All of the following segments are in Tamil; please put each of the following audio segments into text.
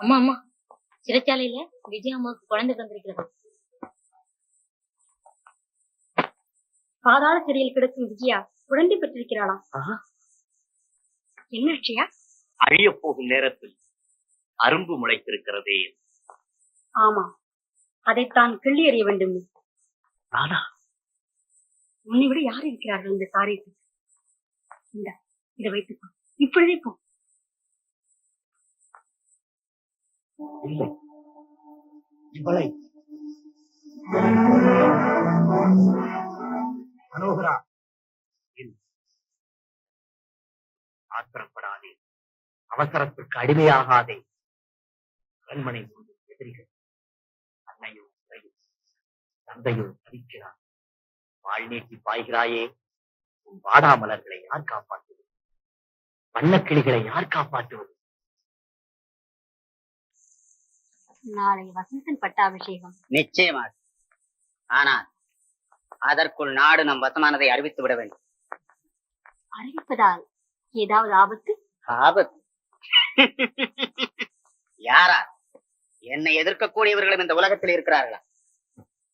அம்மா அம்மா, சிறைச்சாலையில விஜய் அம்மாவுக்கு குழந்தை பிறந்திருக்கிறது. பாதாள சிறையில் கிடக்கும் விஜயா குழந்தை பெற்றிருக்கிறாளா? என்ன அட்சயா? அழிய போகும் நேரத்தில் அரும்பு முளைத்திருக்கிறதே. ஆமா, அதைத்தான் கிள்ளி எறிய வேண்டும். நானா? உன்னை விட யார் இருக்கிறார்கள் இந்த காரியத்தில்? இதை வைத்துக்கோ, இப்பொழுதே போ. இல்லை, இவளை மனோகரா, ஆத்திரப்படாதே, அவசரத்திற்கு அடிமையாகாதே. கண்மனை எதிரிகள், அன்னையோ தந்தையோ தவிக்கிறார். வாழ் நீட்டி பாய்கிறாயே, உன் வாடாமலர்களை யார் காப்பாற்றுவது? வண்ணக்கிளிகளை யார் காப்பாற்றுவது? நாளை வசந்தன் பட்டாபிஷேகம். நிச்சயமாக. ஆனால் அதற்குள் நாடு நம் வசமானதை அறிவித்து விட வேண்டும். அறிவிப்பதால் ஏதாவது ஆபத்து? ஆபத்து? யாரா? என்னை எதிர்க்கக்கூடியவர்களும் இந்த உலகத்தில் இருக்கிறார்களா?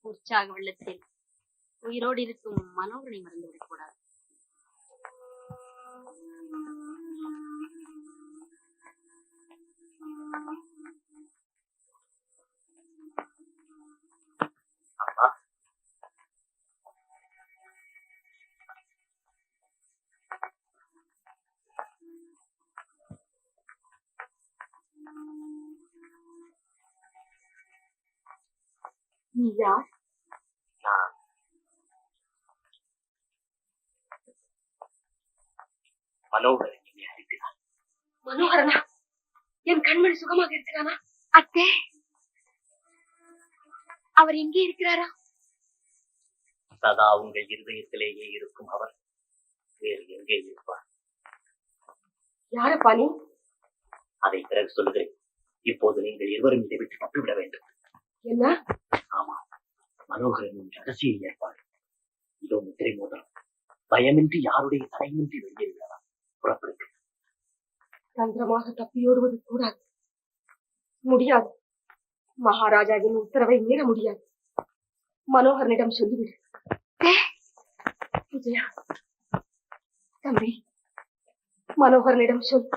உற்சாக வெள்ளத்தில் உயிரோடு இருக்கும் மனோகரை மறந்துவிடக் கூடாது. நீ யார்? மனோகரன் என்னை அழைக்கிறார். மனோகரனா? என் கண்மணி சுகமாக இருக்கிறானா? அத்தே, அவர் எங்கே இருக்கிறாரா? சதா உங்கள் இருதயத்திலேயே இருக்கும் அவர் வேறு எங்கே இருப்பார்? யாரப்பா நீ? அதை பிறகு சொல்லுகிறேன். இப்போது நீங்கள் இருவரும் இதை விட்டு தப்பிவிட வேண்டும். என்ன? ஆமா, மனோகரனின் ரகசிய ஏற்பாடு. இதோ முத்திரை மோதிரம். பயமின்றி யாருடைய தடையின்றி வெளியேறலாம். புறப்படுங்க. தந்திரமாக தப்பியோடுவது கூடாது, முடியாது. மகாராஜாவின் உத்தரவை மீற முடியாது. மனோகரனிடம் சொல்லிவிடு. விஜயா, தம்பி, மனோகரனிடம் சொல்,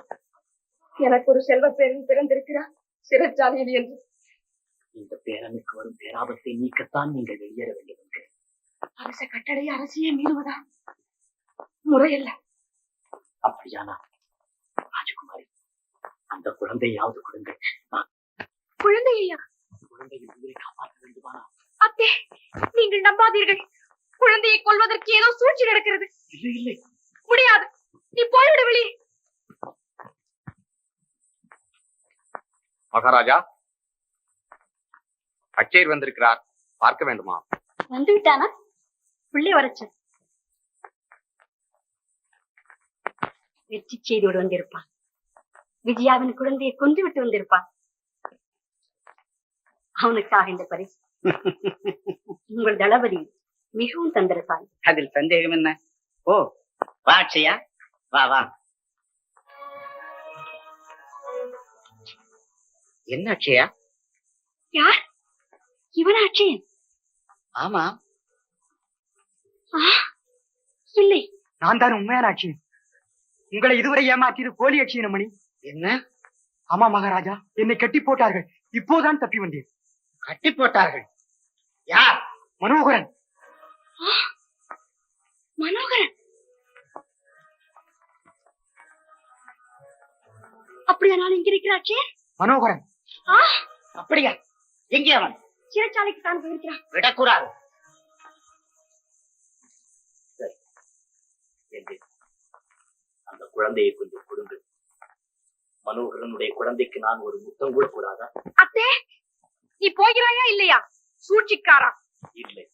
எனக்கு ஒரு செல்வ பேரன் பிறந்திருக்கிறார் சிறைச்சாலையில் என்று. இந்த பேரனுக்கு வரும் பேராபத்தை நீக்கத்தான் நீங்கள் வெளியேற வேண்டும் என்று. அரச கட்டளை அரசியே மீறுவதா? முறையல்ல. அப்படியானா ராஜகுமாரி, அந்த குழந்தையாவது கொடுங்கள். குழந்தையா? குழந்தையின் உயிரை காப்பாற்ற வேண்டுமானா? அத்தே, நீங்கள் நம்பாதீர்கள். குழந்தையை கொல்வதற்கு ஏதோ சூழ்ச்சி நடக்கிறது. இல்லை இல்லை, முடியாது. நீ போய்விட வெளியே. மகாராஜா, அச்சேர் வந்திருக்கிறார், பார்க்க வேண்டுமா? வந்து விட்டானா? பிள்ளை வரச்ச வெற்றி செய்தியோடு வந்திருப்பான். விஜயாவின் குழந்தையை கொன்று விட்டு வந்திருப்பான். அவனுக்காக இந்த பரிசு. உங்கள் தளபதி மிகவும் தந்திரசாலி. அதில் சந்தேகம் என்ன? ஓ, வா அட்சயா, வா வா. என்ன அட்சயா? யார்? இவன் அட்சயன்? ஆமா. இல்லை, நான் தான் உண்மையான அட்சயன். உங்களை இதுவரை ஏமாற்றியது போலி அட்சயன் மணி. என்ன? ஆமா மகாராஜா, என்னை கட்டி போட்டார்கள். இப்போதான் தப்பி வந்தேன். கட்டி போட்டார்கள்? யார்? மனோகரன். மனோகரன்? அப்படியா நான் இங்க இருக்கிற அட்சயன்? மனோகரன். அப்படியா? எங்கே அவன்? சிறைச்சாலைக்கு தான் போயிருக்கிறான். விடக்கூடாது. அந்த குழந்தையை கொஞ்சம் கொடுங்கள். மனோகரனுடைய குழந்தைக்கு நான் ஒரு முத்தம் கூட கூடாதா? அத்தே, நீ போகிறாயா இல்லையா? சூழ்ச்சிக்காரா? இல்லை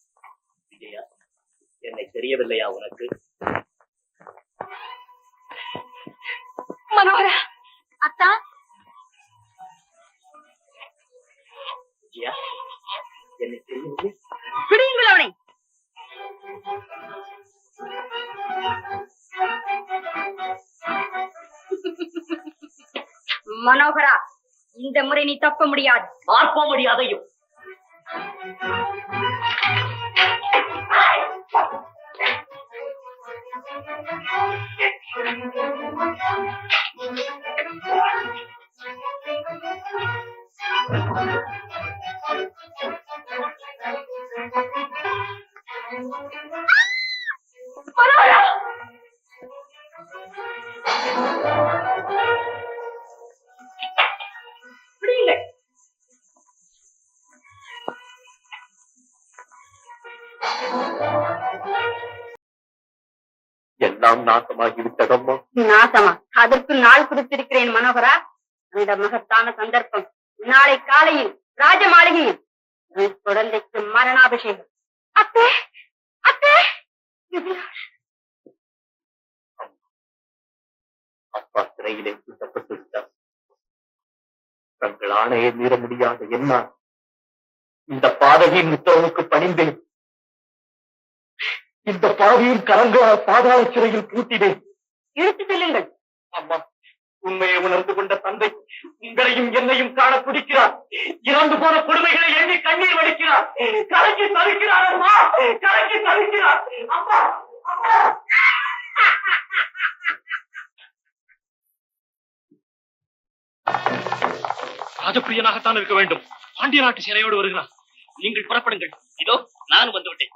விஜயா, என்னை தெரியவில்லையா உனக்கு? மனோகரா, அத்தா. விஜயா, என்னை தெரியவில்லை. விடுங்கள் அவனை. மனோகரா, இந்த முறை நீ தப்ப முடியாது. பார்ப்ப முடியாதையும் விடுங்கள். எல்லாம் நாசமாகிவிட்டதம்மா. நாசமா? அதற்கு நாள் குறித்திருக்கிறேன் மனோகரா. அந்த மகத்தான சந்தர்ப்பம் நாளை காலையில் ராஜ மாளிகையில் உன் குழந்தைக்கு மரணாபிஷேகம். அத்தே, அத்தே. அப்பா சிறையிலே கூட்டப்பட்டு விட்டார். தங்கள் ஆணையை மீற முடியாத என்ன இந்த பாதகியின் உத்தரவுக்கு பணிந்தேன். இந்த பாவியின் கரங்களால் பாதாள சிறையில் பூட்டினேன். இழுத்து செல்லுங்கள். அம்மா, உண்மையை உணர்ந்து கொண்ட தந்தை உங்களையும் என்னையும் காண துடிக்கிறார். இறந்து போன கொடுமைகளை எண்ணி கண்ணீர் வடிக்கிறார். கலக்கி தவிக்கிறார் அம்மா, கலக்கி தவிக்கிறார். அம்மா, அம்மா. ராஜபிரியனாகத்தான் இருக்க வேண்டும். பாண்டிய நாட்டு சேனையோடு வருகிறார். நீங்கள் புறப்படுங்கள். இதோ நான் வந்துவிட்டேன்.